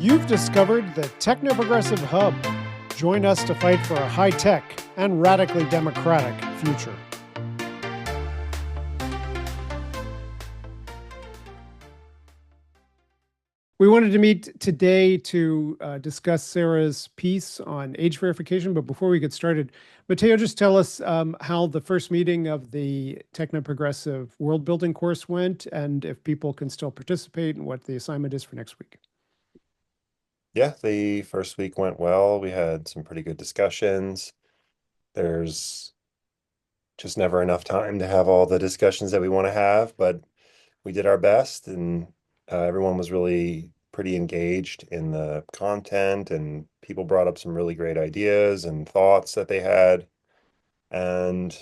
You've discovered the Techno Progressive Hub. Join us to fight for a high-tech and radically democratic future. We wanted to meet today to discuss Sarah's piece on age verification, but before we get started, Matteo, just tell us how the first meeting of the Techno Progressive World Building course went, and if people can still participate, and what the assignment is for next week. Yeah, the first week went well. We had some pretty good discussions. There's just never enough time to have all the discussions that we want to have, but we did our best, and everyone was really pretty engaged in the content, and people brought up some really great ideas and thoughts that they had. And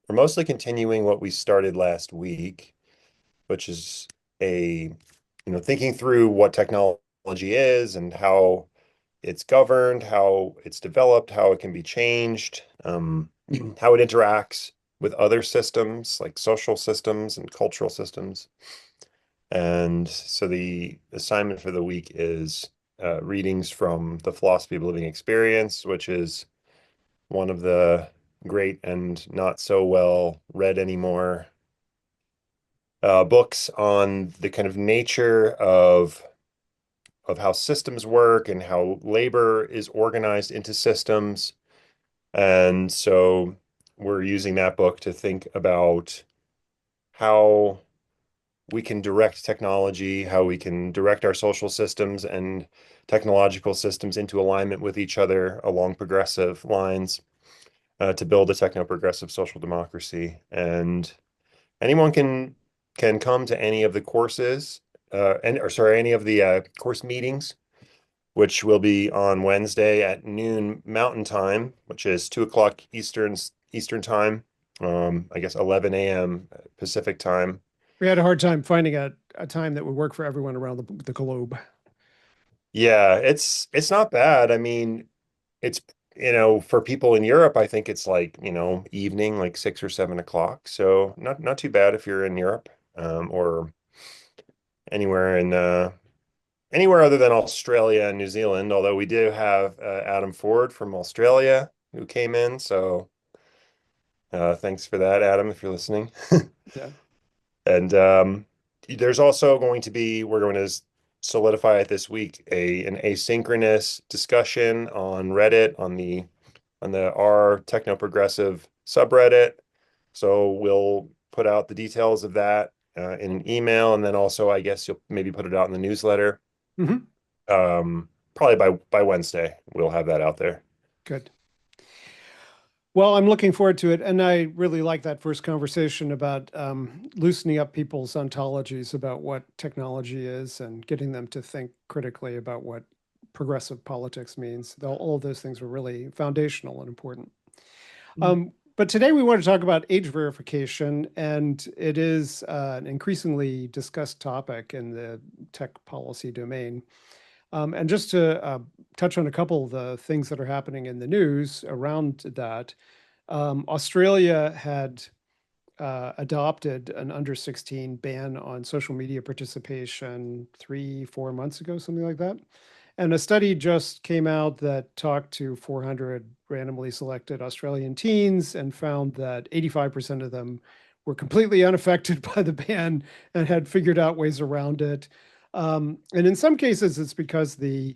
we're mostly continuing what we started last week, which is thinking through what technology is and how it's governed, how it's developed, how it can be changed, how it interacts with other systems like social systems and cultural systems. And so the assignment for the week is readings from The Philosophy of Living Experience, which is one of the great and not so well read anymore books on the kind of nature of how systems work and how labor is organized into systems. And so we're using that book to think about how we can direct technology, how we can direct our social systems and technological systems into alignment with each other along progressive lines to build a techno-progressive social democracy. And anyone can come to any of the courses, any of the course meetings, which will be on Wednesday at noon Mountain Time, which is 2 o'clock Eastern Time. I guess 11 a.m. Pacific Time. We had a hard time finding a time that would work for everyone around the globe. Yeah, it's not bad. I mean, it's for people in Europe, I think it's like evening, like 6 or 7 o'clock. So not too bad if you're in Europe, or anywhere in anywhere other than Australia and New Zealand, although we do have Adam Ford from Australia who came in. So thanks for that, Adam, if you're listening. Yeah. And there's also going to be, we're going to solidify it this week, an asynchronous discussion on Reddit on the R Techno Progressive subreddit. So we'll put out the details of that in an email, and then also I guess you'll maybe put it out in the newsletter. Mm-hmm. Probably by Wednesday, we'll have that out there. Good. Well, I'm looking forward to it. And I really like that first conversation about loosening up people's ontologies about what technology is and getting them to think critically about what progressive politics means. All of those things were really foundational and important. But today we want to talk about age verification, and it is an increasingly discussed topic in the tech policy domain. And just to touch on a couple of the things that are happening in the news around that, Australia had adopted an under 16 ban on social media participation 3, 4 months ago, something like that. And a study just came out that talked to 400 randomly selected Australian teens and found that 85% of them were completely unaffected by the ban and had figured out ways around it. And in some cases, it's because the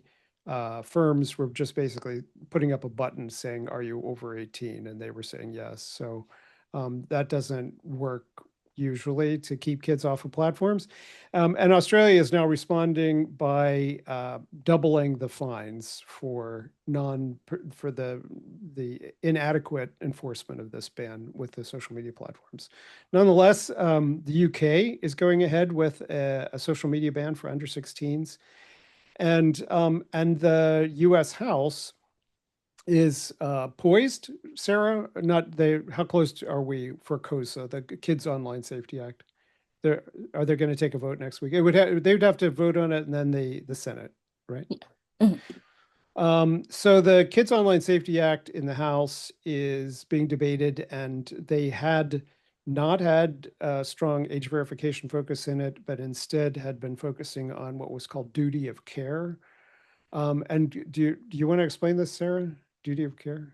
firms were just basically putting up a button saying, "Are you over 18?" And they were saying yes. So that doesn't work usually to keep kids off of platforms. And Australia is now responding by doubling the fines for the inadequate enforcement of this ban with the social media platforms. Nonetheless, the UK is going ahead with a social media ban for under 16s, and the U.S. House is poised. Sarah, not they. How close are we for KOSA, the Kids Online Safety Act? Are they going to take a vote next week? They would have to vote on it, and then the Senate, right? Yeah. So the Kids Online Safety Act in the House is being debated, and they had not had a strong age verification focus in it, but instead had been focusing on what was called duty of care. And do you want to explain this, Sarah? Duty of care?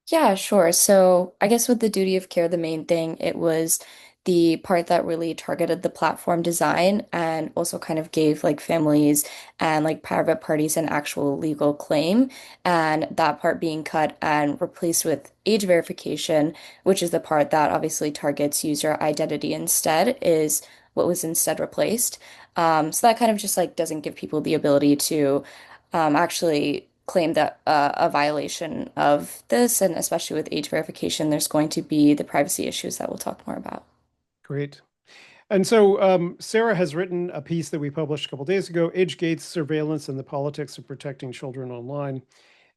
Yeah, sure. So I guess with the duty of care, the main thing, it was the part that really targeted the platform design and also kind of gave like families and like private parties an actual legal claim. And that part being cut and replaced with age verification, which is the part that obviously targets user identity instead, is what was instead replaced. So that kind of just like doesn't give people the ability to actually claim that a violation of this, and especially with age verification, there's going to be the privacy issues that we'll talk more about. Great. And so Sarah has written a piece that we published a couple days ago, Age Gates, Surveillance and the Politics of Protecting Children Online.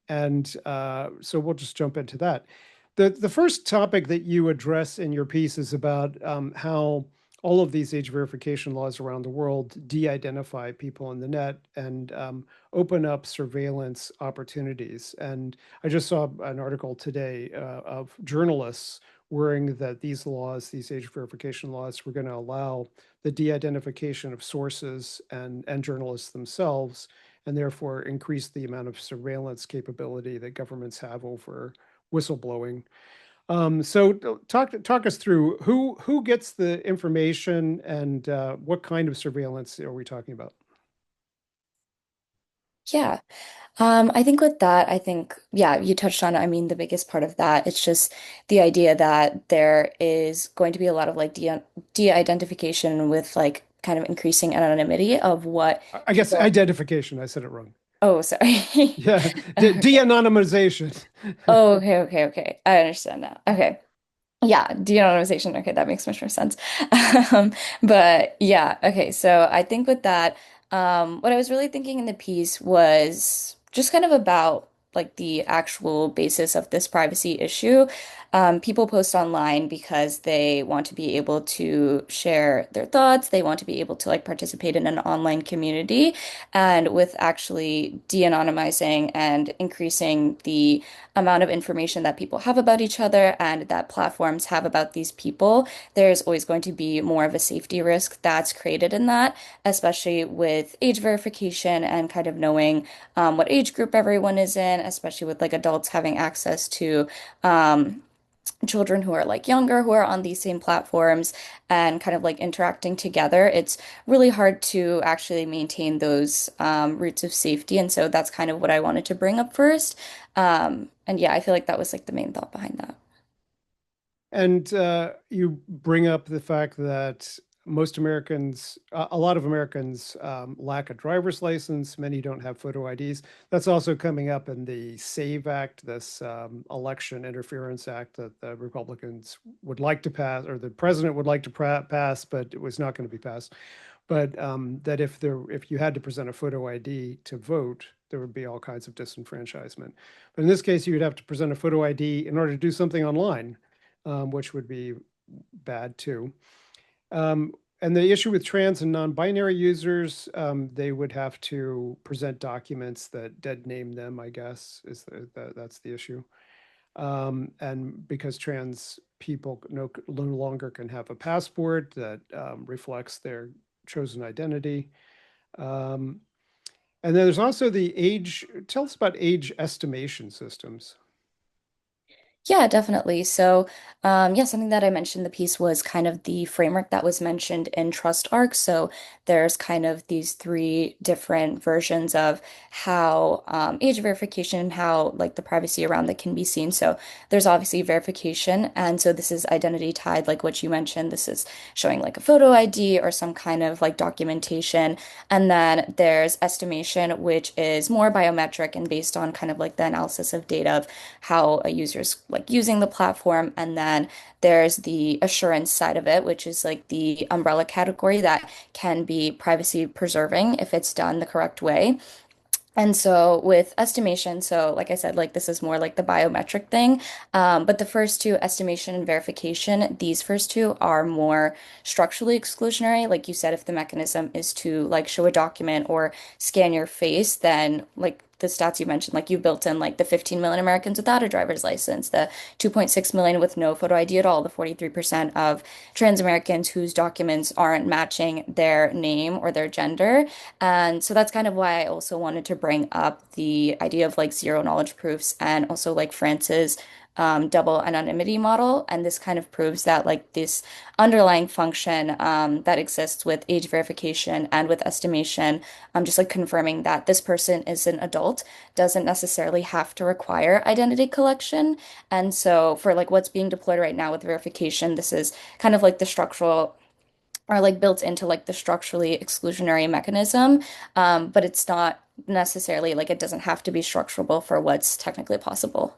And so we'll just jump into that. The first topic that you address in your piece is about how all of these age verification laws around the world de-identify people on the net and open up surveillance opportunities. And I just saw an article today of journalists worrying that these laws, these age verification laws, were going to allow the de-identification of sources and journalists themselves, and therefore increase the amount of surveillance capability that governments have over whistleblowing. So talk us through who gets the information and what kind of surveillance are we talking about? Yeah. I think with that, I think, yeah, you touched on, I mean, the biggest part of that, it's just the idea that there is going to be a lot of like de-identification with like kind of increasing anonymity of what I guess people. identification. I said it wrong. Oh, sorry. Yeah, de-anonymization. Oh, okay. I understand now. Okay. Yeah, de-anonymization. Okay, that makes much more sense. Um, but yeah, okay. So I think with that, what I was really thinking in the piece was just kind of about like the actual basis of this privacy issue. People post online because they want to be able to share their thoughts. They want to be able to like participate in an online community. And with actually de-anonymizing and increasing the amount of information that people have about each other and that platforms have about these people, there's always going to be more of a safety risk that's created in that, especially with age verification and kind of knowing what age group everyone is in, especially with like adults having access to children who are like younger, who are on these same platforms and kind of like interacting together. It's really hard to actually maintain those roots of safety. And so that's kind of what I wanted to bring up first. And yeah, I feel like that was like the main thought behind that. And you bring up the fact that most Americans, a lot of Americans lack a driver's license. Many don't have photo IDs. That's also coming up in the SAVE Act, this election interference act that the Republicans would like to pass, or the president would like to pass, but it was not going to be passed. But that if you had to present a photo ID to vote, there would be all kinds of disenfranchisement. But in this case, you would have to present a photo ID in order to do something online, which would be bad too. And the issue with trans and non-binary users, they would have to present documents that dead name them, I guess, that's the issue. And because trans people no longer can have a passport that reflects their chosen identity. Um, and then there's also the age, tell us about age estimation systems. Yeah, definitely. So, yeah, something that I mentioned in the piece was kind of the framework that was mentioned in Trust Arc. So, there's kind of these three different versions of how age verification, how like the privacy around that can be seen. So, there's obviously verification, and so this is identity tied, like what you mentioned. This is showing like a photo ID or some kind of like documentation. And then there's estimation, which is more biometric and based on kind of like the analysis of data of how a user's like using the platform. And then there's the assurance side of it, which is like the umbrella category that can be privacy preserving if it's done the correct way. And so with estimation, so like I said, like this is more like the biometric thing. But the first two, estimation and verification, these first two are more structurally exclusionary. Like you said, if the mechanism is to like show a document or scan your face, then like the stats you mentioned, like you built in like the 15 million Americans without a driver's license, the 2.6 million with no photo ID at all, the 43% of trans Americans whose documents aren't matching their name or their gender. And so that's kind of why I also wanted to bring up the idea of like zero knowledge proofs and also like France's double anonymity model. And this kind of proves that like this underlying function that exists with age verification and with estimation, just like confirming that this person is an adult, doesn't necessarily have to require identity collection. And so for like what's being deployed right now with verification, this is kind of like the structural or like built into like the structurally exclusionary mechanism. But it's not necessarily like it doesn't have to be structurable for what's technically possible.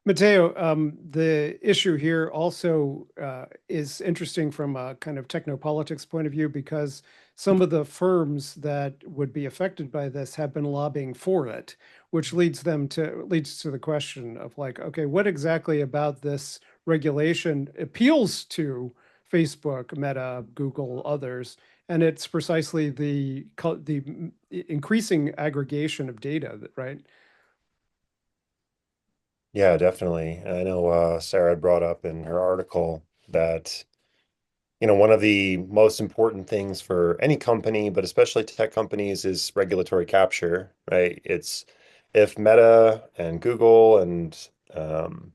Matteo, the issue here also is interesting from a kind of technopolitics point of view because some of the firms that would be affected by this have been lobbying for it, which leads to the question of like, okay, what exactly about this regulation appeals to Facebook, Meta, Google, others? And it's precisely the increasing aggregation of data, right? Yeah, definitely. I know Sarah had brought up in her article that, one of the most important things for any company, but especially tech companies, is regulatory capture, right? It's if Meta and Google and um,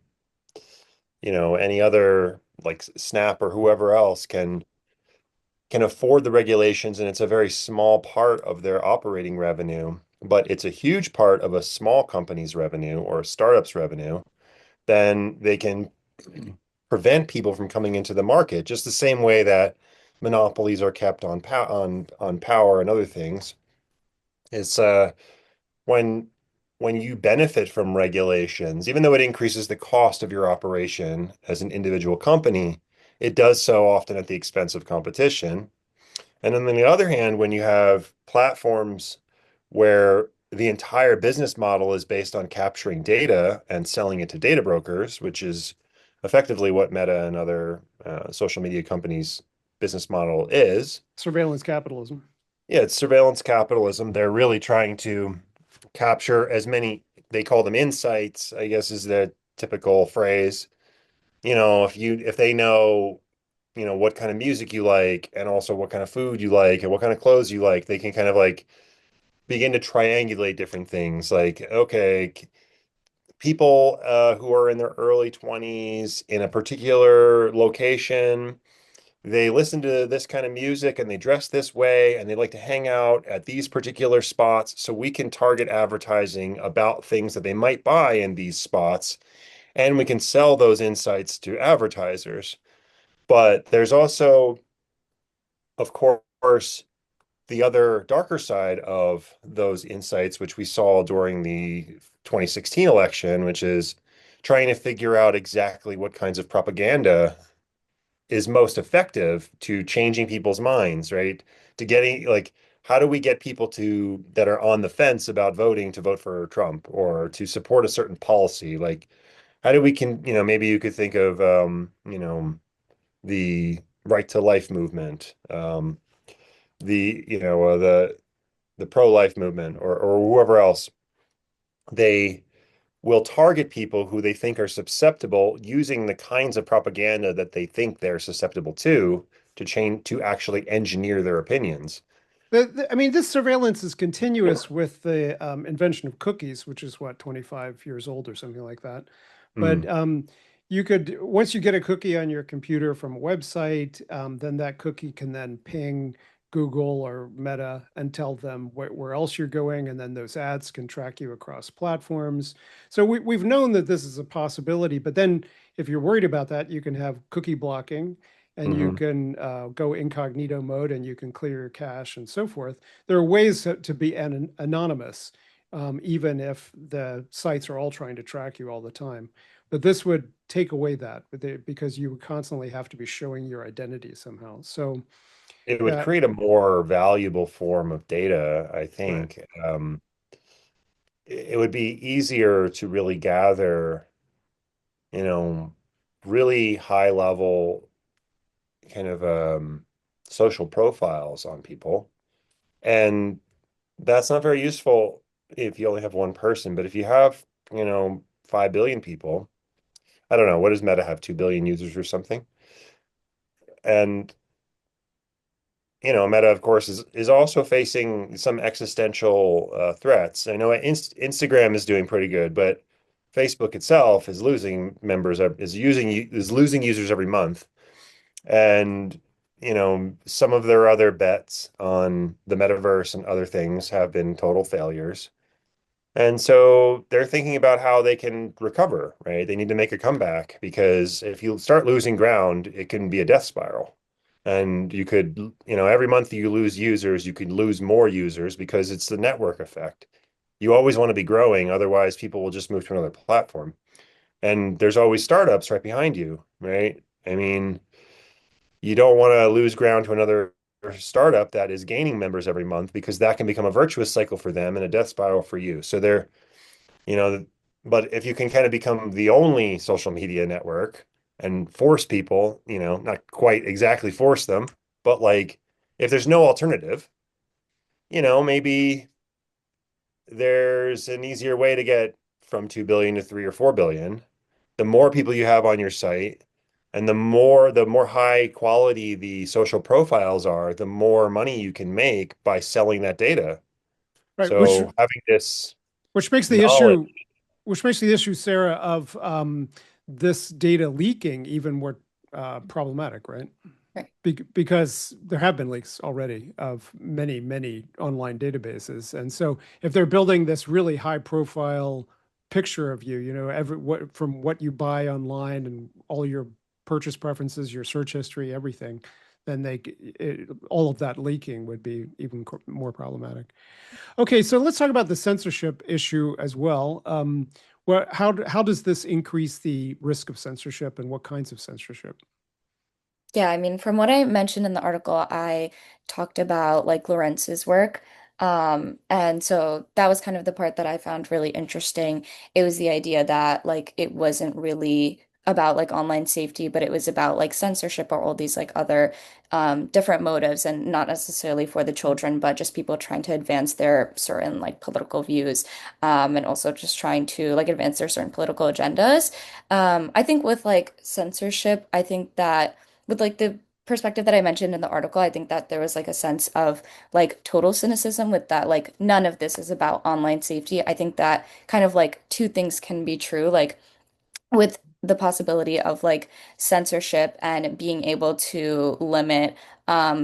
any other like Snap or whoever else can afford the regulations, and it's a very small part of their operating revenue, but it's a huge part of a small company's revenue or a startup's revenue, then they can prevent people from coming into the market, just the same way that monopolies are kept on power and other things. It's when when you benefit from regulations, even though it increases the cost of your operation as an individual company, it does so often at the expense of competition. And then on the other hand, when you have platforms where the entire business model is based on capturing data and selling it to data brokers, which is effectively what Meta and other social media companies' business model is. Surveillance capitalism. Yeah, it's surveillance capitalism. They're really trying to capture as many, they call them insights, I guess is the typical phrase. If they know what kind of music you like and also what kind of food you like and what kind of clothes you like, they can kind of like begin to triangulate different things. Like, okay, people who are in their early 20s in a particular location, they listen to this kind of music and they dress this way and they like to hang out at these particular spots. So we can target advertising about things that they might buy in these spots, and we can sell those insights to advertisers. But there's also, of course, the other darker side of those insights, which we saw during the 2016 election, which is trying to figure out exactly what kinds of propaganda is most effective to changing people's minds, right? To getting like, how do we get people to that are on the fence about voting to vote for Trump or to support a certain policy? Like, how do we maybe you could think of the right to life movement, the the pro-life movement or whoever else. They will target people who they think are susceptible using the kinds of propaganda that they think they're susceptible to change to actually engineer their opinions. I mean, this surveillance is continuous with the invention of cookies, which is what, 25 years old or something like that. But Mm. once you get a cookie on your computer from a website, then that cookie can then ping Google or Meta and tell them where else you're going. And then those ads can track you across platforms. So we've known that this is a possibility. But then if you're worried about that, you can have cookie blocking and you Hmm. can go incognito mode and you can clear your cache and so forth. There are ways to be anonymous, even if the sites are all trying to track you all the time. But this would take away that because you would constantly have to be showing your identity somehow. So, It would yeah, create a more valuable form of data, I right. think. It would be easier to really gather, you know, really high level kind of social profiles on people. And that's not very useful if you only have one person, but if you have, 5 billion people, I don't know, what does Meta have, 2 billion users or something? And Meta, of course, is also facing some existential threats. I know Instagram is doing pretty good, but Facebook itself is losing members, is losing users every month. And some of their other bets on the metaverse and other things have been total failures. And so they're thinking about how they can recover, right? They need to make a comeback because if you start losing ground, it can be a death spiral. And you could, every month you lose users, you could lose more users because it's the network effect. You always want to be growing, otherwise people will just move to another platform. And there's always startups right behind you, right? I mean, you don't want to lose ground to another startup that is gaining members every month because that can become a virtuous cycle for them and a death spiral for you. So they're you know, but if you can kind of become the only social media network and force people, not quite exactly force them, but like if there's no alternative, maybe there's an easier way to get from 2 billion to 3 or 4 billion. The more people you have on your site and the more high quality the social profiles are, the more money you can make by selling that data. Right. So having this Which makes the knowledge. issue, Sarah, of this data leaking even more problematic, right? Right. Because there have been leaks already of many, many online databases. And so if they're building this really high profile picture of you, from what you buy online and all your purchase preferences, your search history, everything, then all of that leaking would be even more problematic. Okay, so let's talk about the censorship issue as well. How does this increase the risk of censorship and what kinds of censorship? Yeah, I mean, from what I mentioned in the article, I talked about like Lorenz's work. And so that was kind of the part that I found really interesting. It was the idea that like it wasn't really about like online safety, but it was about like censorship or all these like other different motives and not necessarily for the children, but just people trying to advance their certain like political views, and also just trying to like advance their certain political agendas. I think with like censorship, I think that with like the perspective that I mentioned in the article, I think that there was like a sense of like total cynicism with that, like none of this is about online safety. I think that kind of like two things can be true. Like with the possibility of like censorship and being able to limit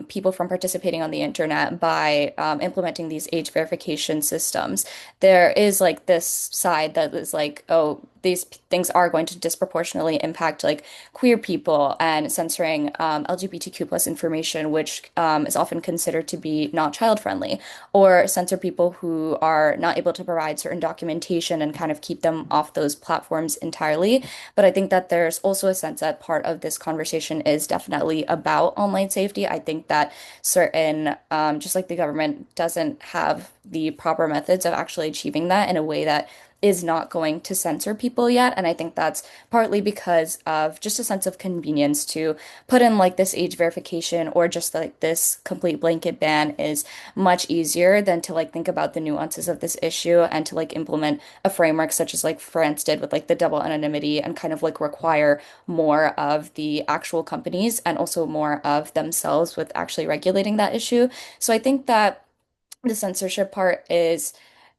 people from participating on the internet by implementing these age verification systems, there is like this side that is like, oh, these things are going to disproportionately impact like queer people and censoring LGBTQ plus information, which is often considered to be not child friendly, or censor people who are not able to provide certain documentation and kind of keep them off those platforms entirely. But I think that there's also a sense that part of this conversation is definitely about online safety. I think that certain, just like the government doesn't have the proper methods of actually achieving that in a way that is not going to censor people yet. And I think that's partly because of just a sense of convenience to put in like this age verification or just like this complete blanket ban is much easier than to like think about the nuances of this issue and to like implement a framework such as like France did with like the double anonymity and kind of like require more of the actual companies and also more of themselves with actually regulating that issue. So I think that the censorship part is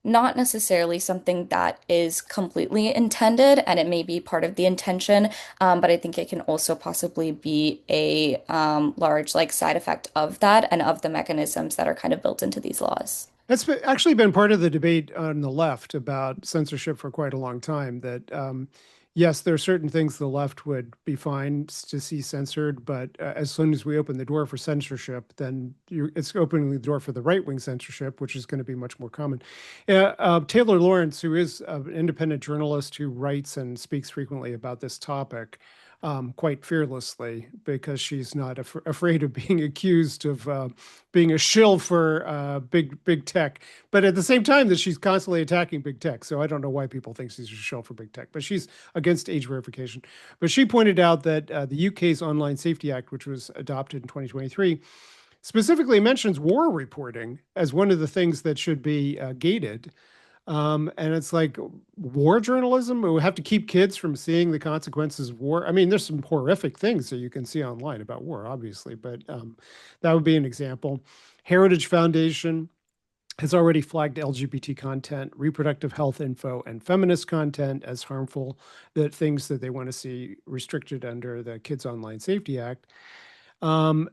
not necessarily something that is completely intended, and it may be part of the intention, but I think it can also possibly be a large like side effect of that and of the mechanisms that are kind of built into these laws. Actually been part of the debate on the left about censorship for quite a long time. That yes, there are certain things the left would be fine to see censored, but as soon as we open the door for censorship, then it's opening the door for the right-wing censorship, which is going to be much more common. Taylor Lawrence, who is an independent journalist who writes and speaks frequently about this topic, quite fearlessly because she's not afraid of being accused of being a shill for big tech, but at the same time that she's constantly attacking big tech. So I don't know why people think she's a shill for big tech, but she's against age verification. But she pointed out that the UK's Online Safety Act, which was adopted in 2023, specifically mentions war reporting as one of the things that should be gated. And it's like war journalism. We have to keep kids from seeing the consequences of war. I mean, there's some horrific things that you can see online about war, obviously, but that would be an example. Heritage Foundation has already flagged LGBT content, reproductive health info, and feminist content as harmful, that things that they want to see restricted under the Kids Online Safety Act. And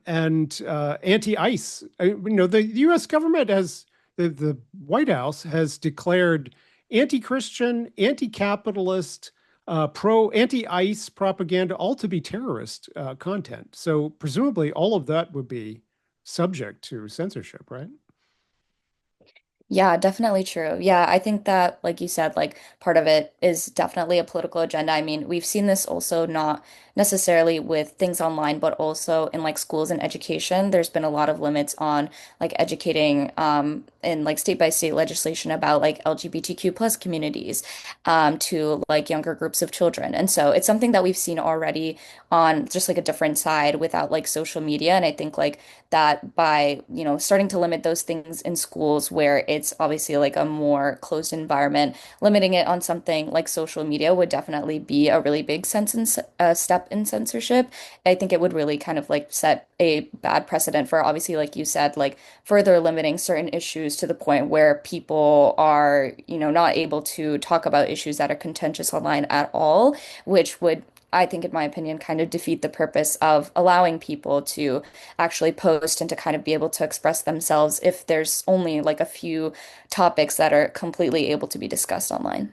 anti-ICE. The U.S. government has, the White House has declared anti-Christian, anti-capitalist, anti-ICE propaganda all to be terrorist content. So presumably all of that would be subject to censorship, right? Yeah, definitely true. Yeah, I think that, like you said, like part of it is definitely a political agenda. I mean, we've seen this also not necessarily with things online, but also in like schools and education. There's been a lot of limits on like educating in like state by state legislation about like LGBTQ plus communities to like younger groups of children. And so it's something that we've seen already on just like a different side without like social media. And I think like that by, starting to limit those things in schools where it's obviously like a more closed environment, limiting it on something like social media would definitely be a really big step in censorship. I think it would really kind of like set a bad precedent for obviously, like you said, like further limiting certain issues to the point where people are, not able to talk about issues that are contentious online at all, which would I think, in my opinion, kind of defeat the purpose of allowing people to actually post and to kind of be able to express themselves if there's only like a few topics that are completely able to be discussed online.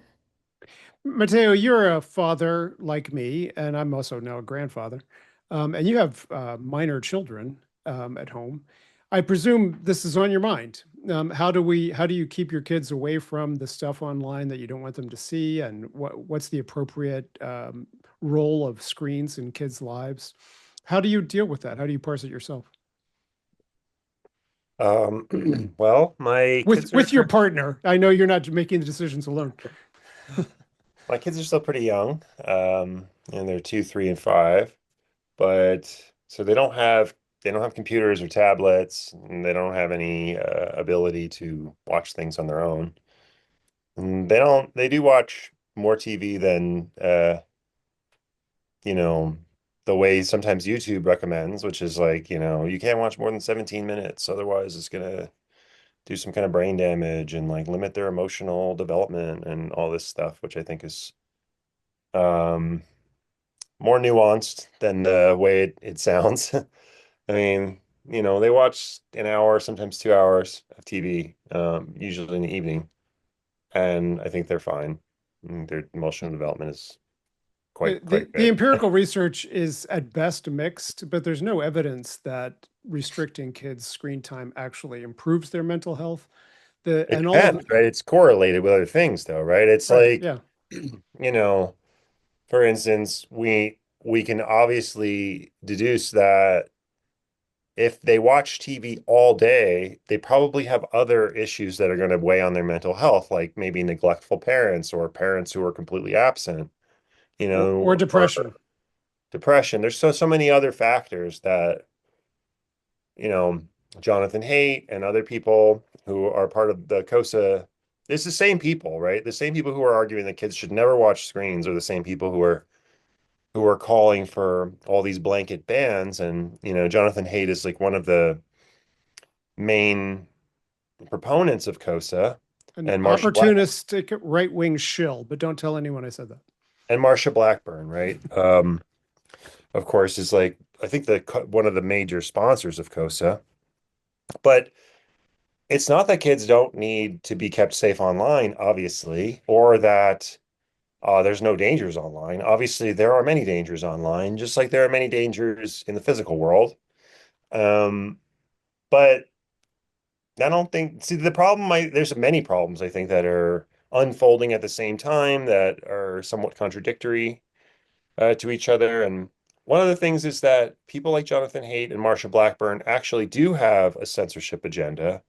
Mateo, you're a father like me, and I'm also now a grandfather, and you have minor children at home. I presume this is on your mind. How do you keep your kids away from the stuff online that you don't want them to see, and what's the appropriate role of screens in kids' lives? How do you deal with that? How do you parse it yourself? Well, my With kids are with your partner. I know you're not making the decisions alone. my kids are still pretty young. And they're 2, 3, and 5. But so they don't have computers or tablets, and they don't have any ability to watch things on their own. And they do watch more TV than you know, the way sometimes YouTube recommends, which is like, you can't watch more than 17 minutes, otherwise it's gonna do some kind of brain damage and like limit their emotional development and all this stuff, which I think is um more nuanced than the way it sounds. I mean, they watch an hour, sometimes 2 hours of TV, usually in the evening, and I think they're fine. Their emotional development is The, quite the quite the good. empirical research is at best mixed, but there's no evidence that restricting kids' screen time actually improves their mental health. The It and all of depends, right? It's correlated with other things, though, right? It's right, like, yeah. you know, for instance, we can obviously deduce that if they watch TV all day, they probably have other issues that are going to weigh on their mental health, like maybe neglectful parents or parents who are completely absent, Or or depression. depression. There's so many other factors that, you know, Jonathan Haidt and other people who are part of the COSA, it's the same people, right? The same people who are arguing that kids should never watch screens are the same people who are calling for all these blanket bans. And, Jonathan Haidt is like one of the main proponents of COSA, An and opportunistic right-wing shill, but don't tell anyone I said that. Marsha Blackburn, right? Of course, is like I think one of the major sponsors of COSA. But it's not that kids don't need to be kept safe online, obviously, or that there's no dangers online. Obviously, there are many dangers online, just like there are many dangers in the physical world. Um, but I don't think, see, there's many problems I think that are unfolding at the same time that are somewhat contradictory to each other. And one of the things is that people like Jonathan Haidt and Marsha Blackburn actually do have a censorship agenda.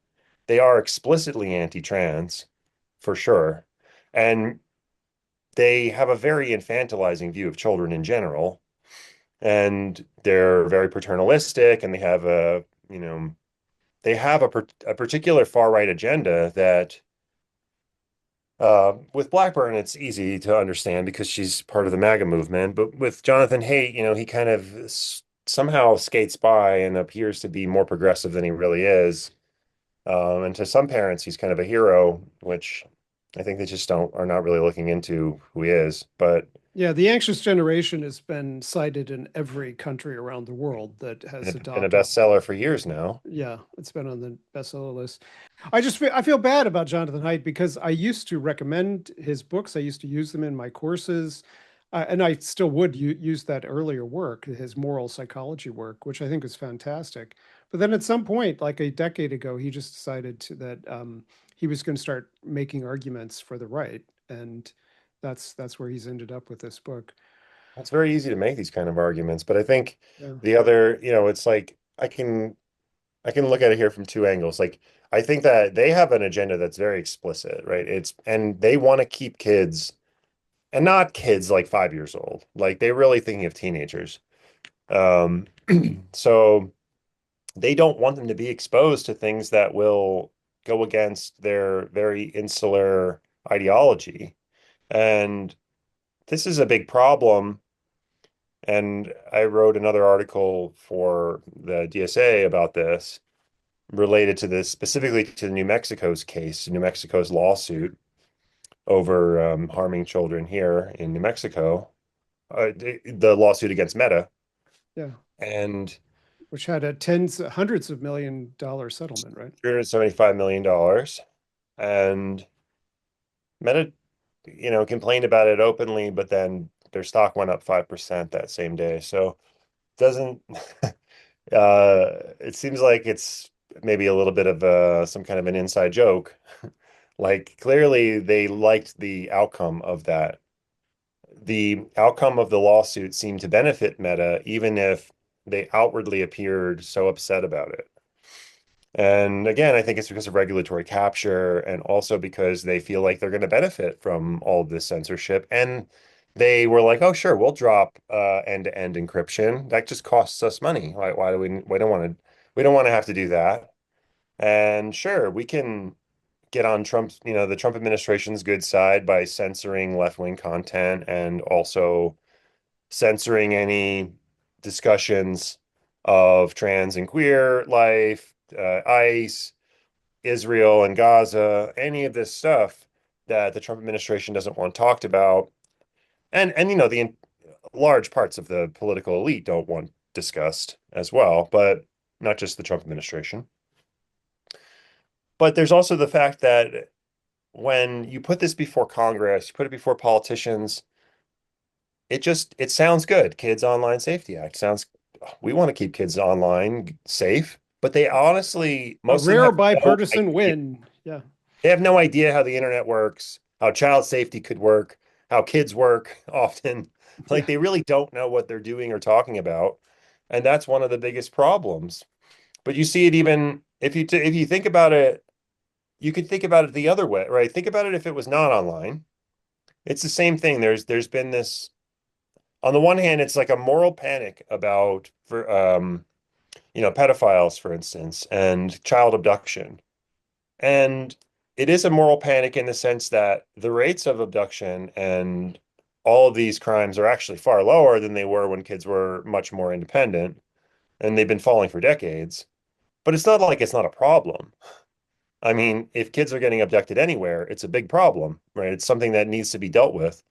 They are explicitly anti-trans, for sure. And they have a very infantilizing view of children in general. And they're very paternalistic, and they have a particular far right agenda that With Blackburn, it's easy to understand because she's part of the MAGA movement. But with Jonathan Haidt, he kind of somehow skates by and appears to be more progressive than he really is. And to some parents, he's kind of a hero, which I think they just don't are not really looking into who he is. But Yeah, the anxious generation has been cited in every country around the world that has it's been a adopted. bestseller for years now. Yeah, it's been on the bestseller list. I feel bad about Jonathan Haidt because I used to recommend his books. I used to use them in my courses, and I still would use that earlier work, his moral psychology work, which I think is fantastic. But then at some point, like a decade ago, he just decided that he was going to start making arguments for the right, and that's where he's ended up with this book. It's very easy to make these kind of arguments, but I think Yeah. the other, it's like I can look at it here from two angles. Like I think that they have an agenda that's very explicit, right? And they want to keep kids and not kids like 5 years old. Like they're really thinking of teenagers. Um, so they don't want them to be exposed to things that will go against their very insular ideology. And this is a big problem. And I wrote another article for the DSA about this, related to this, specifically to New Mexico's case, New Mexico's lawsuit over harming children here in New Mexico, the lawsuit against Meta. Yeah. And Which had hundreds of $1 million settlement, right? $375 million. And Meta, complained about it openly, but then their stock went up 5% that same day. So doesn't it seems like it's maybe a little bit of some kind of an inside joke. Like clearly they liked the outcome of that. The outcome of the lawsuit seemed to benefit Meta, even if they outwardly appeared so upset about it. And again, I think it's because of regulatory capture and also because they feel like they're going to benefit from all of this censorship. And they were like, oh, sure, we'll drop end-to-end encryption. That just costs us money. Why do we don't want to have to do that. And sure, we can get on the Trump administration's good side by censoring left-wing content and also censoring any discussions of trans and queer life, ICE, Israel and Gaza, any of this stuff that the Trump administration doesn't want talked about. And the large parts of the political elite don't want discussed as well, but not just the Trump administration. But there's also the fact that when you put this before Congress, you put it before politicians, it sounds good. Kids Online Safety Act sounds, we want to keep kids online safe, but they honestly, A most of them rare have no bipartisan idea. win. Yeah. They have no idea how the internet works, how child safety could work, how kids work often. Yeah. Like they really don't know what they're doing or talking about. And that's one of the biggest problems. But you see it even if you think about it, you could think about it the other way, right? Think about it if it was not online. It's the same thing. There's been this, on the one hand, it's like a moral panic about for pedophiles, for instance, and child abduction. And it is a moral panic in the sense that the rates of abduction and all of these crimes are actually far lower than they were when kids were much more independent, and they've been falling for decades. But it's not like it's not a problem. I mean, if kids are getting abducted anywhere, it's a big problem, right? It's something that needs to be dealt with.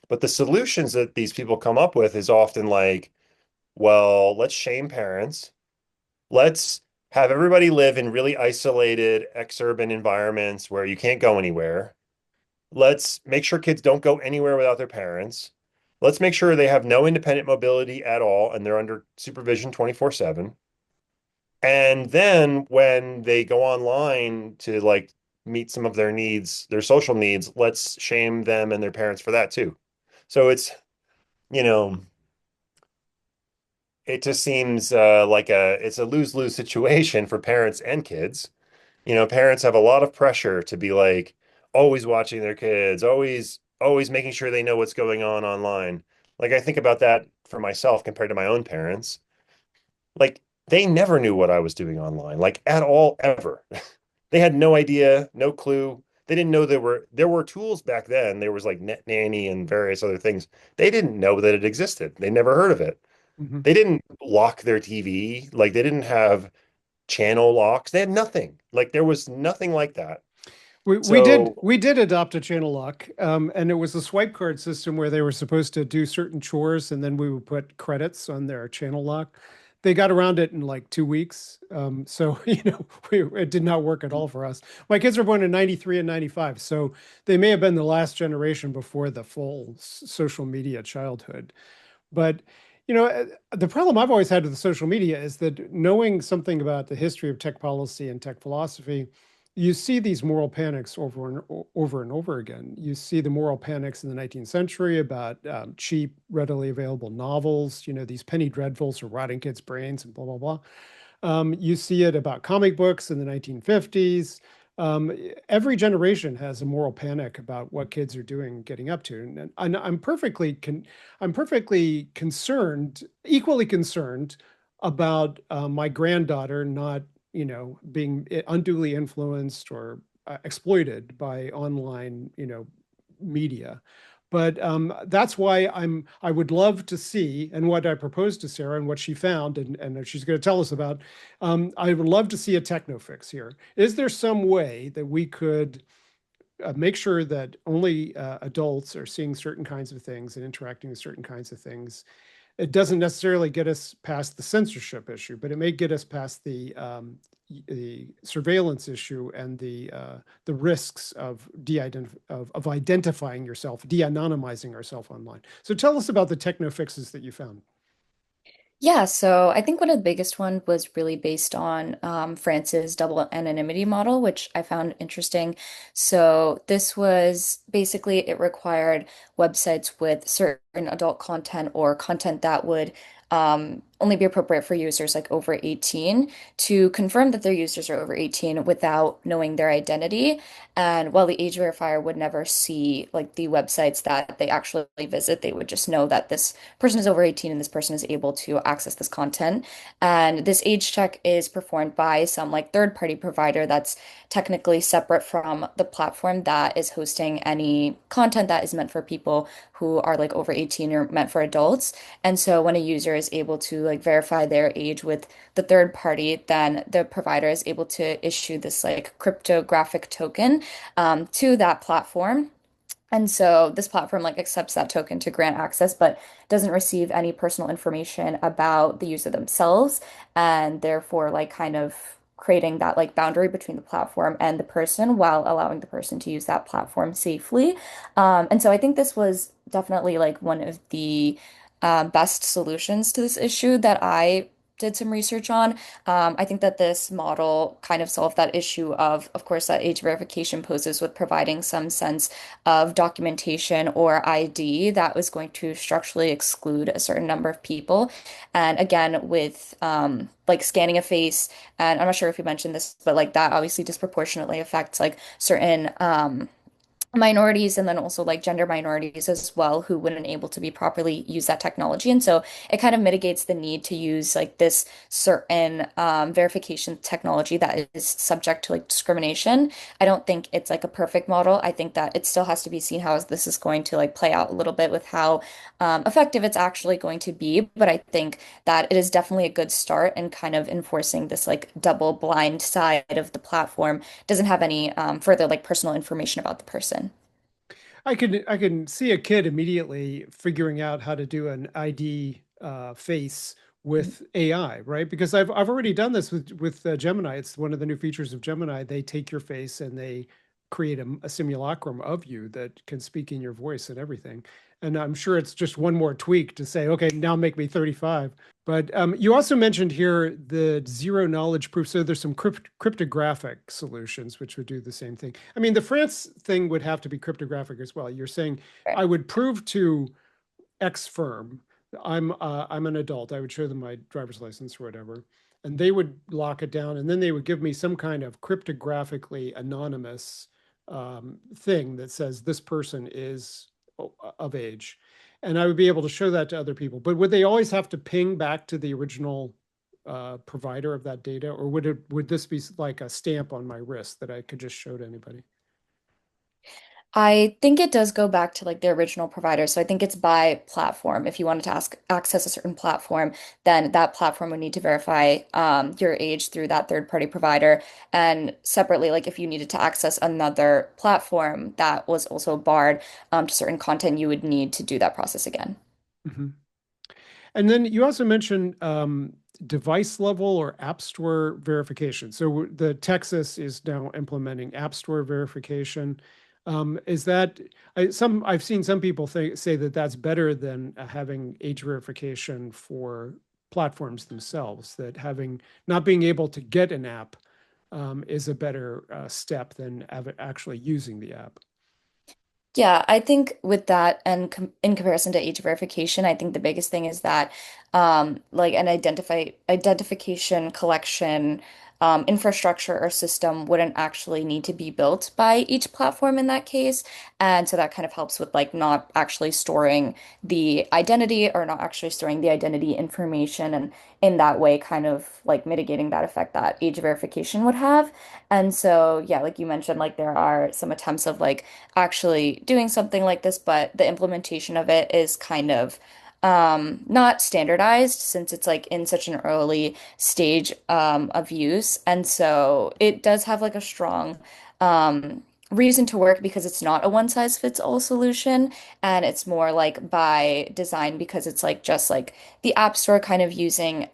But the solutions that these people come up with is often like, well, let's shame parents. Let's have everybody live in really isolated, exurban environments where you can't go anywhere. Let's make sure kids don't go anywhere without their parents. Let's make sure they have no independent mobility at all and they're under supervision 24/7. And then when they go online to like meet some of their needs, their social needs, let's shame them and their parents for that too. So you know, it just seems like it's a lose-lose situation for parents and kids. Parents have a lot of pressure to be like always watching their kids, always making sure they know what's going on online. Like I think about that for myself compared to my own parents. Like they never knew what I was doing online, like at all, ever. They had no idea, no clue. They didn't know there were tools back then. There was like Net Nanny and various other things. They didn't know that it existed. They never heard of it. Mhm. They didn't lock their TV. Like they didn't have channel locks. They had nothing. Like there was nothing like that. So We did adopt a channel lock, and it was a swipe card system where they were supposed to do certain chores, and then we would put credits on their channel lock. They got around it in like 2 weeks, so it did not work at all for us. My kids were born in '93 and '95, so they may have been the last generation before the full social media childhood. But the problem I've always had with the social media is that knowing something about the history of tech policy and tech philosophy, you see these moral panics over and over again. You see the moral panics in the 19th century about cheap, readily available novels. These penny dreadfuls are rotting kids' brains and blah blah blah. You see it about comic books in the 1950s. Every generation has a moral panic about what kids are doing, getting up to, and I'm perfectly concerned, equally concerned about my granddaughter not, being unduly influenced or exploited by online, media. But that's why I would love to see, and what I proposed to Sarah and what she found, and she's going to tell us about. I would love to see a techno fix here. Is there some way that we could make sure that only adults are seeing certain kinds of things and interacting with certain kinds of things? It doesn't necessarily get us past the censorship issue, but it may get us past the surveillance issue and the risks of of identifying yourself, de-anonymizing yourself online. So tell us about the techno fixes that you found. Yeah, so I think one of the biggest one was really based on France's double anonymity model, which I found interesting. So this was basically it required websites with certain adult content or content that would only be appropriate for users like over 18 to confirm that their users are over 18 without knowing their identity. And while the age verifier would never see like the websites that they actually visit, they would just know that this person is over 18 and this person is able to access this content. And this age check is performed by some like third-party provider that's technically separate from the platform that is hosting any content that is meant for people who are like over 18 or meant for adults. And so when a user is able to like verify their age with the third party, then the provider is able to issue this like cryptographic token to that platform. And so this platform like accepts that token to grant access, but doesn't receive any personal information about the user themselves, and therefore like kind of creating that like boundary between the platform and the person while allowing the person to use that platform safely. And so I think this was definitely like one of the best solutions to this issue that I did some research on. I think that this model kind of solved that issue of course, that age verification poses with providing some sense of documentation or ID that was going to structurally exclude a certain number of people. And again, with like scanning a face, and I'm not sure if you mentioned this, but like that obviously disproportionately affects like certain minorities and then also like gender minorities as well who wouldn't able to be properly use that technology. And so it kind of mitigates the need to use like this certain verification technology that is subject to like discrimination. I don't think it's like a perfect model. I think that it still has to be seen how this is going to like play out a little bit with how effective it's actually going to be. But I think that it is definitely a good start in kind of enforcing this like double blind side of the platform doesn't have any further like personal information about the person. I can see a kid immediately figuring out how to do an ID face with AI, right? Because I've already done this with Gemini. It's one of the new features of Gemini. They take your face and they create a simulacrum of you that can speak in your voice and everything. And I'm sure it's just one more tweak to say, okay, now make me 35. But you also mentioned here the zero knowledge proof. So there's some cryptographic solutions which would do the same thing. I mean, the France thing would have to be cryptographic as well. You're saying Right. I would prove to X firm I'm an adult. I would show them my driver's license or whatever, and they would lock it down, and then they would give me some kind of cryptographically anonymous thing that says this person is of age, and I would be able to show that to other people. But would they always have to ping back to the original provider of that data, or would this be like a stamp on my wrist that I could just show to anybody? I think it does go back to like the original provider. So I think it's by platform. If you wanted to access a certain platform, then that platform would need to verify your age through that third party provider. And separately, like if you needed to access another platform that was also barred to certain content, you would need to do that process again. Mhm. And then you also mentioned device level or App Store verification. So the Texas is now implementing App Store verification. Is that I've seen some people say that that's better than having age verification for platforms themselves, that having not being able to get an app is a better step than actually using the app. Yeah, I think with that and com in comparison to age verification, I think the biggest thing is that like an identification collection infrastructure or system wouldn't actually need to be built by each platform in that case. And so that kind of helps with like not actually storing the identity or not actually storing the identity information and in that way kind of like mitigating that effect that age verification would have. And so yeah, like you mentioned, like there are some attempts of like actually doing something like this, but the implementation of it is kind of not standardized since it's like in such an early stage of use. And so it does have like a strong reason to work because it's not a one size fits all solution and it's more like by design because it's like just like the App Store kind of using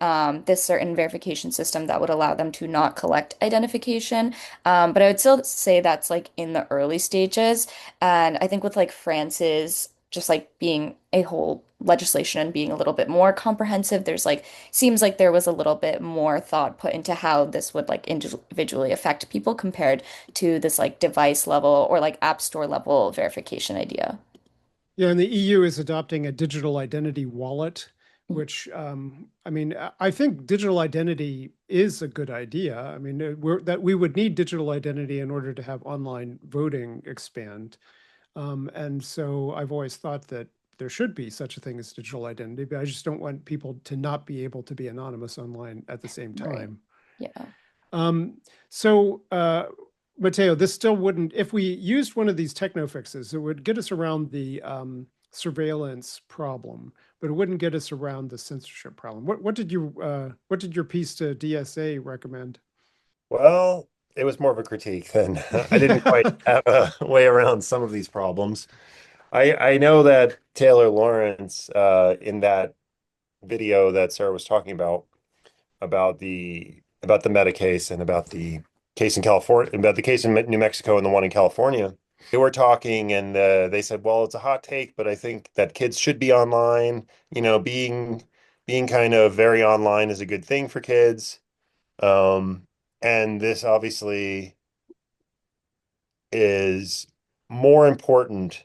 this certain verification system that would allow them to not collect identification. But I would still say that's like in the early stages. And I think with like France's just like being a whole legislation and being a little bit more comprehensive, there's like seems like there was a little bit more thought put into how this would like individually affect people compared to this like device level or like app store level verification idea. Yeah, and the EU is adopting a digital identity wallet, which I mean, I think digital identity is a good idea. I mean, we would need digital identity in order to have online voting expand. And so I've always thought that there should be such a thing as digital identity, but I just don't want people to not be able to be anonymous online at the same Right. time. Yeah. Um, so, Matteo, this still wouldn't, if we used one of these techno fixes, it would get us around the surveillance problem, but it wouldn't get us around the censorship problem. What did your piece to DSA recommend? Well, it was more of a critique than I didn't quite Yeah. have a way around some of these problems. I know that Taylor Lawrence in that video that Sarah was talking about the Meta case and about the case in California, about the case in New Mexico and the one in California. They were talking and they said, well, it's a hot take, but I think that kids should be online. You know, being kind of very online is a good thing for kids. Um, and this obviously is more important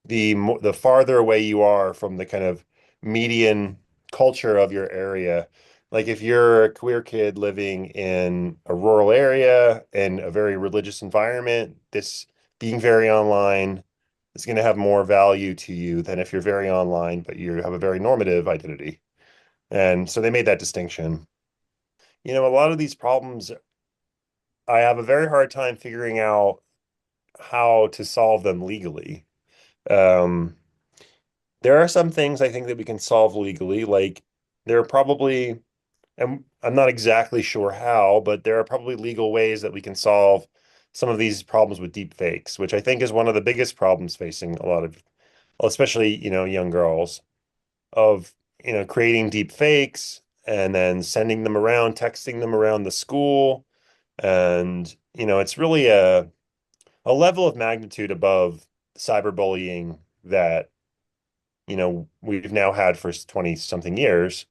the farther away you are from the kind of median culture of your area. Like if you're a queer kid living in a rural area in a very religious environment, this being very online is going to have more value to you than if you're very online, but you have a very normative identity. And so they made that distinction. You know, a lot of these problems, I have a very hard time figuring out how to solve them legally. Um, There are some things I think that we can solve legally. Like there are probably, and I'm not exactly sure how, but there are probably legal ways that we can solve some of these problems with deep fakes, which I think is one of the biggest problems facing a lot of, well, especially, you know, young girls of, you know, creating deep fakes and then sending them around, texting them around the school. And, you know, it's really a level of magnitude above cyberbullying that we've now had for 20 something years.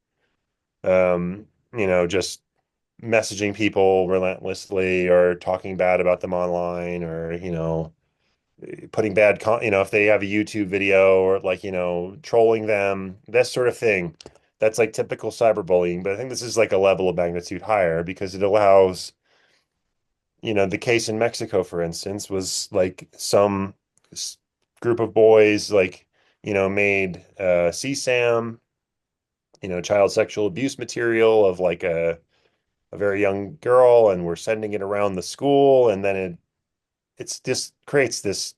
Just messaging people relentlessly or talking bad about them online or, putting if they have a YouTube video or like, trolling them, that sort of thing. That's like typical cyberbullying. But I think this is like a level of magnitude higher because it allows, the case in Mexico, for instance, was like some s- group of boys like, made CSAM, child sexual abuse material of like a very young girl and we're sending it around the school and then it's just creates this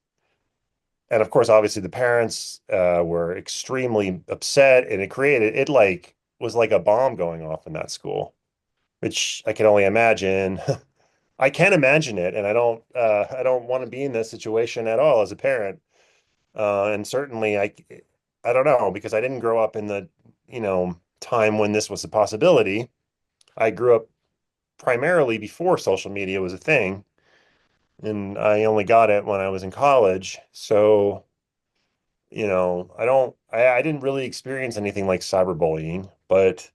and of course, obviously the parents were extremely upset, and it like was like a bomb going off in that school, which I can only imagine. I can imagine it, and I don't want to be in this situation at all as a parent. And certainly I don't know because I didn't grow up in the, time when this was a possibility. I grew up primarily before social media was a thing, and I only got it when I was in college. So, I didn't really experience anything like cyberbullying, but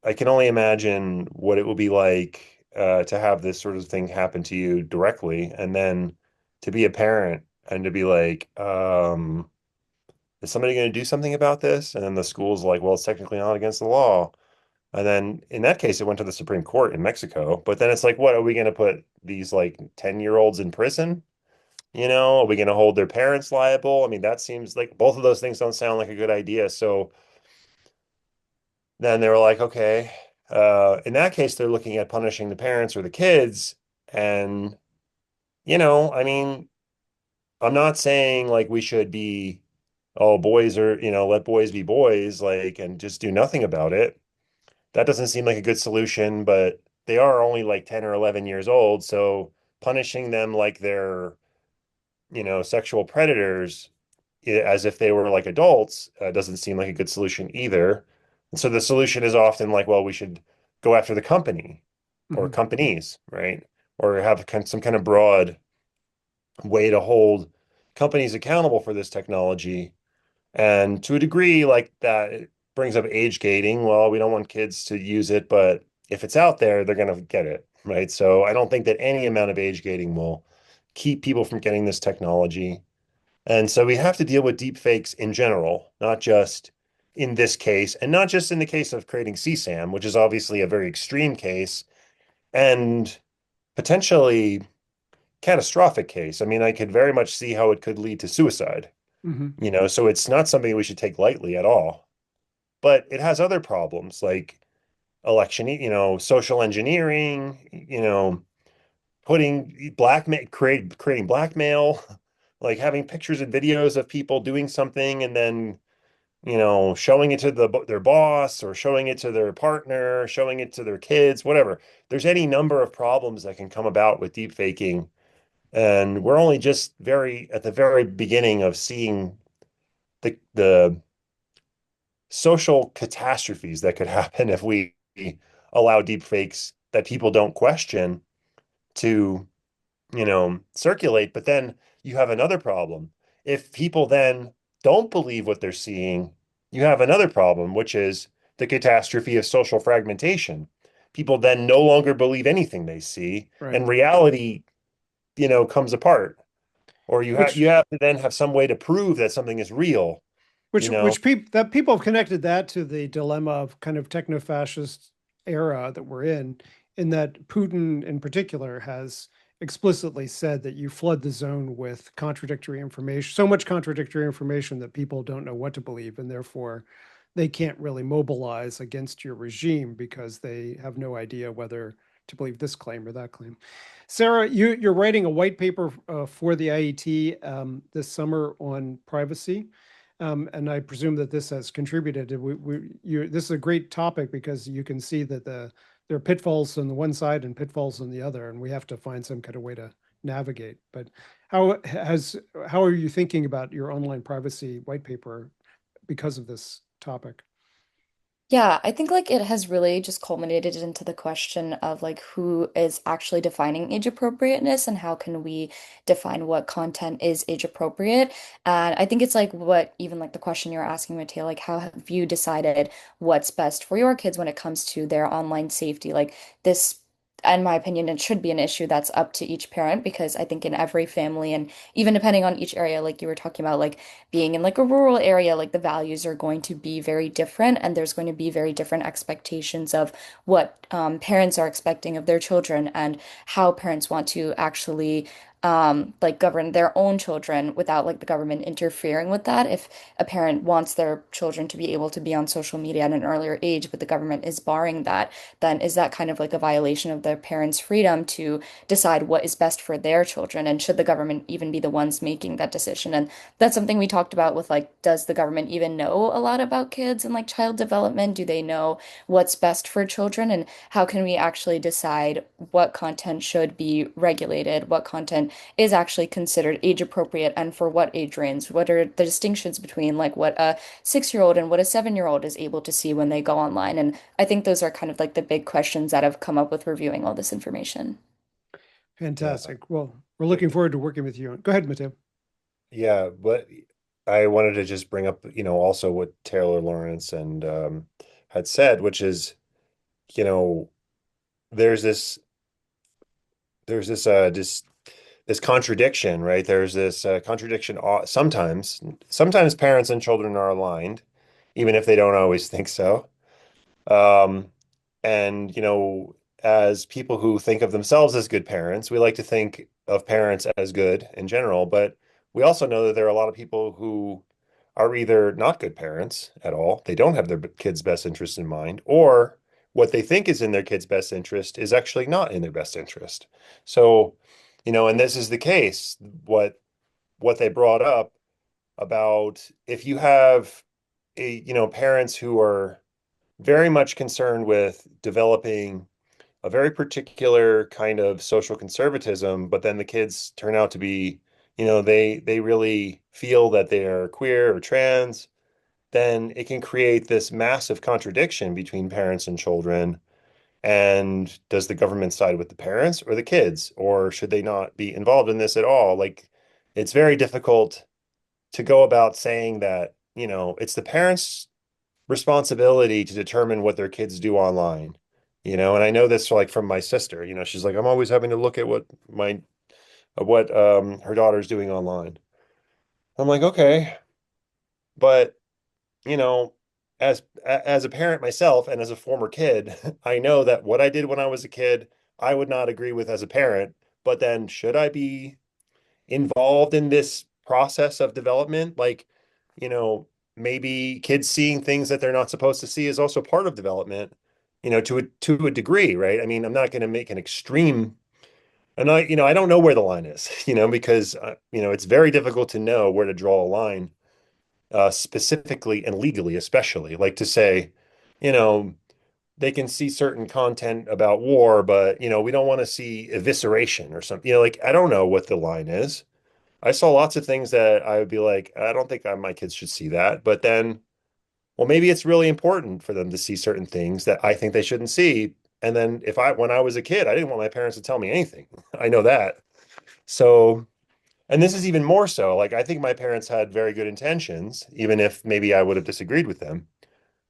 I can only imagine what it will be like to have this sort of thing happen to you directly, and then to be a parent and to be like, is somebody going to do something about this? And then the school's like, well, it's technically not against the law. And then in that case, it went to the Supreme Court in Mexico. But then it's like, what are we going to put these like 10-year-olds in prison? Are we going to hold their parents liable? I mean, that seems like both of those things don't sound like a good idea. So then they were like, okay, in that case, they're looking at punishing the parents or the kids. And, I mean, I'm not saying like we should be, oh, boys are, let boys be boys, like, and just do nothing about it. That doesn't seem like a good solution, but they are only like 10 or 11 years old. So punishing them like they're, sexual predators as if they were like adults doesn't seem like a good solution either. And so the solution is often like, well, we should go after the company or Mhm. companies, right? Or have some kind of broad way to hold companies accountable for this technology. And to a degree, like that, it brings up age gating. Well, we don't want kids to use it, but if it's out there, they're going to get it, right? So I don't think that any amount of age gating will keep people from getting this technology. And so we have to deal with deep fakes in general, not just in this case, and not just in the case of creating CSAM, which is obviously a very extreme case and potentially catastrophic case. I mean, I could very much see how it could lead to suicide, Mhm. so it's not something we should take lightly at all. But it has other problems like social engineering, putting creating blackmail, like having pictures and videos of people doing something and then, showing it to their boss or showing it to their partner, showing it to their kids, whatever. There's any number of problems that can come about with deep faking. And we're only just very at the very beginning of seeing the social catastrophes that could happen if we allow deep fakes that people don't question to, circulate. But then you have another problem. If people then don't believe what they're seeing, you have another problem, which is the catastrophe of social fragmentation. People then no longer believe anything they see, Right. and reality, comes apart. Or you Which have to then have some way to prove that something is real, you know? people have connected that to the dilemma of kind of techno-fascist era that we're in that Putin in particular has explicitly said that you flood the zone with contradictory information, so much contradictory information that people don't know what to believe, and therefore they can't really mobilize against your regime because they have no idea whether to believe this claim or that claim. Sarah, you're writing a white paper for the IET this summer on privacy. And I presume that this has contributed. This is a great topic because you can see that there are pitfalls on the one side and pitfalls on the other, and we have to find some kind of way to navigate. But how are you thinking about your online privacy white paper because of this topic? Yeah, I think like it has really just culminated into the question of like who is actually defining age appropriateness and how can we define what content is age appropriate. And I think it's like what even like the question you're asking, Mateo, like how have you decided what's best for your kids when it comes to their online safety? Like this, in my opinion, it should be an issue that's up to each parent because I think in every family and even depending on each area, like you were talking about, like being in like a rural area, like the values are going to be very different, and there's going to be very different expectations of what parents are expecting of their children and how parents want to actually like govern their own children without like the government interfering with that. If a parent wants their children to be able to be on social media at an earlier age, but the government is barring that, then is that kind of like a violation of their parents' freedom to decide what is best for their children? And should the government even be the ones making that decision? And that's something we talked about with like, does the government even know a lot about kids and like child development? Do they know what's best for children? And how can we actually decide what content should be regulated, what content is actually considered age appropriate, and for what age range? What are the distinctions between like what a 6-year-old and what a 7-year-old is able to see when they go online? And I think those are kind of like the big questions that have come up with reviewing all this information. Yeah. Fantastic. Well, we're looking forward to working with you. Go ahead, Matteo. Yeah, but I wanted to just bring up, also what Taylor Lawrence and had said, which is, you know, there's this there's this contradiction, right? There's this contradiction sometimes parents and children are aligned, even if they don't always think so. Um, and as people who think of themselves as good parents, we like to think of parents as good in general, but we also know that there are a lot of people who are either not good parents at all, they don't have their kids' best interest in mind, or what they think is in their kids' best interest is actually not in their best interest. So, and this is the case, what they brought up about if you have parents who are very much concerned with developing a very particular kind of social conservatism, but then the kids turn out to be, they really feel that they are queer or trans, then it can create this massive contradiction between parents and children. And does the government side with the parents or the kids, or should they not be involved in this at all? Like, it's very difficult to go about saying that, it's the parents' responsibility to determine what their kids do online. And I know this like from my sister, she's like, I'm always having to look at what her daughter's doing online. I'm like, okay, but you know, as a parent myself and as a former kid, I know that what I did when I was a kid, I would not agree with as a parent. But then should I be involved in this process of development? Like, you know, maybe kids seeing things that they're not supposed to see is also part of development, to a degree, right? I mean, I'm not going to make an extreme, and I don't know where the line is, because it's very difficult to know where to draw a line, specifically and legally, especially like to say, you know, they can see certain content about war, but we don't want to see evisceration or something. Like I don't know what the line is. I saw lots of things that I would be like, I don't think my kids should see that. But then, well, maybe it's really important for them to see certain things that I think they shouldn't see. And then when I was a kid, I didn't want my parents to tell me anything. I know that. So, and this is even more so. Like, I think my parents had very good intentions, even if maybe I would have disagreed with them.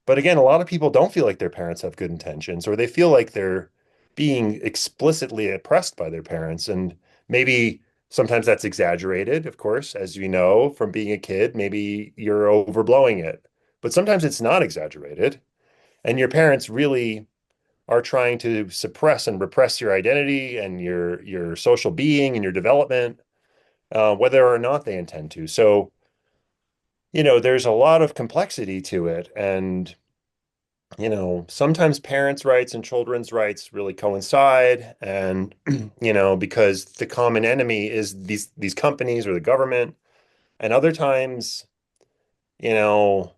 But again, a lot of people don't feel like their parents have good intentions, or they feel like they're being explicitly oppressed by their parents. And maybe sometimes that's exaggerated, of course, as you know from being a kid, maybe you're overblowing it. But sometimes it's not exaggerated. And your parents really are trying to suppress and repress your identity and your social being and your development, whether or not they intend to. So, there's a lot of complexity to it. And sometimes parents' rights and children's rights really coincide, and because the common enemy is these companies or the government, and other times, you know,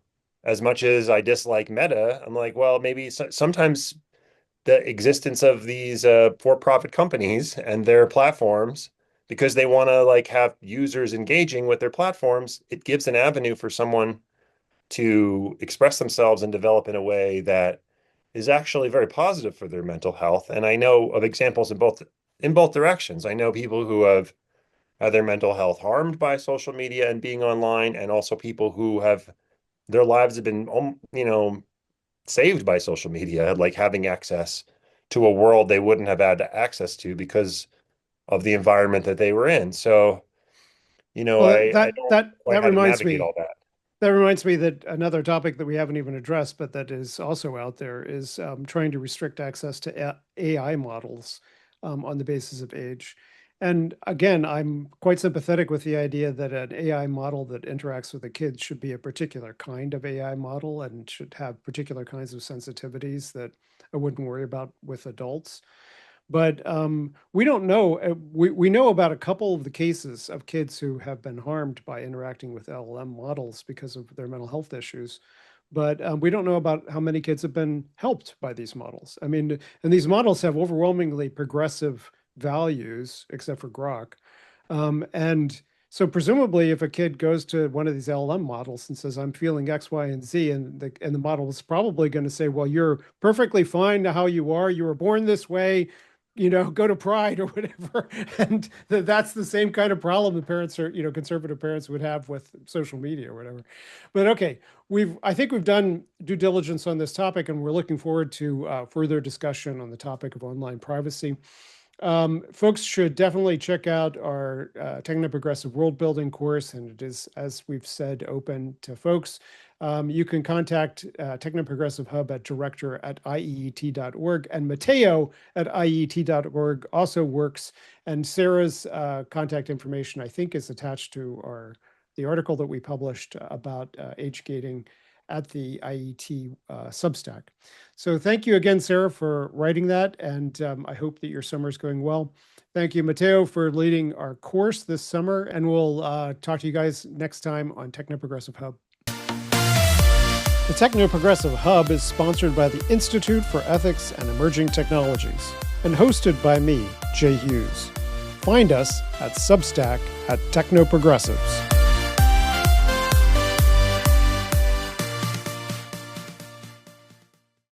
as much as I dislike Meta, I'm like, well, maybe sometimes the existence of these for-profit companies and their platforms, because they want to like have users engaging with their platforms, it gives an avenue for someone to express themselves and develop in a way that is actually very positive for their mental health. And I know of examples in both directions. I know people who have had their mental health harmed by social media and being online, and also people who have their lives have been, saved by social media, like having access to a world they wouldn't have had access to because of the environment that they were in. So, Well, I don't quite that how to reminds navigate me. all that. That reminds me that another topic that we haven't even addressed, but that is also out there, is trying to restrict access to AI models on the basis of age. And again, I'm quite sympathetic with the idea that an AI model that interacts with a kid should be a particular kind of AI model and should have particular kinds of sensitivities that I wouldn't worry about with adults. But we don't know. We know about a couple of the cases of kids who have been harmed by interacting with LLM models because of their mental health issues. But we don't know about how many kids have been helped by these models. I mean, and these models have overwhelmingly progressive values, except for Grok. And so presumably, if a kid goes to one of these LLM models and says, "I'm feeling X, Y, and Z," and the model is probably going to say, "Well, you're perfectly fine how you are. You were born this way. Go to Pride or whatever." And that's the same kind of problem the parents are, conservative parents would have with social media or whatever. But okay, I think we've done due diligence on this topic, and we're looking forward to further discussion on the topic of online privacy. Folks should definitely check out our Techno-Progressive World Building course, and it is, as we've said, open to folks. You can contact Techno-Progressive Hub at director@ieet.org, and Mateo at ieet.org also works. And Sarah's contact information, I think, is attached to the article that we published about age gating at the IET Substack. So thank you again, Sarah, for writing that, and I hope that your summer is going well. Thank you, Mateo, for leading our course this summer, and we'll talk to you guys next time on Techno-Progressive Hub. The Techno-Progressive Hub is sponsored by the Institute for Ethics and Emerging Technologies and hosted by me, Jay Hughes. Find us at Substack at Techno-Progressives.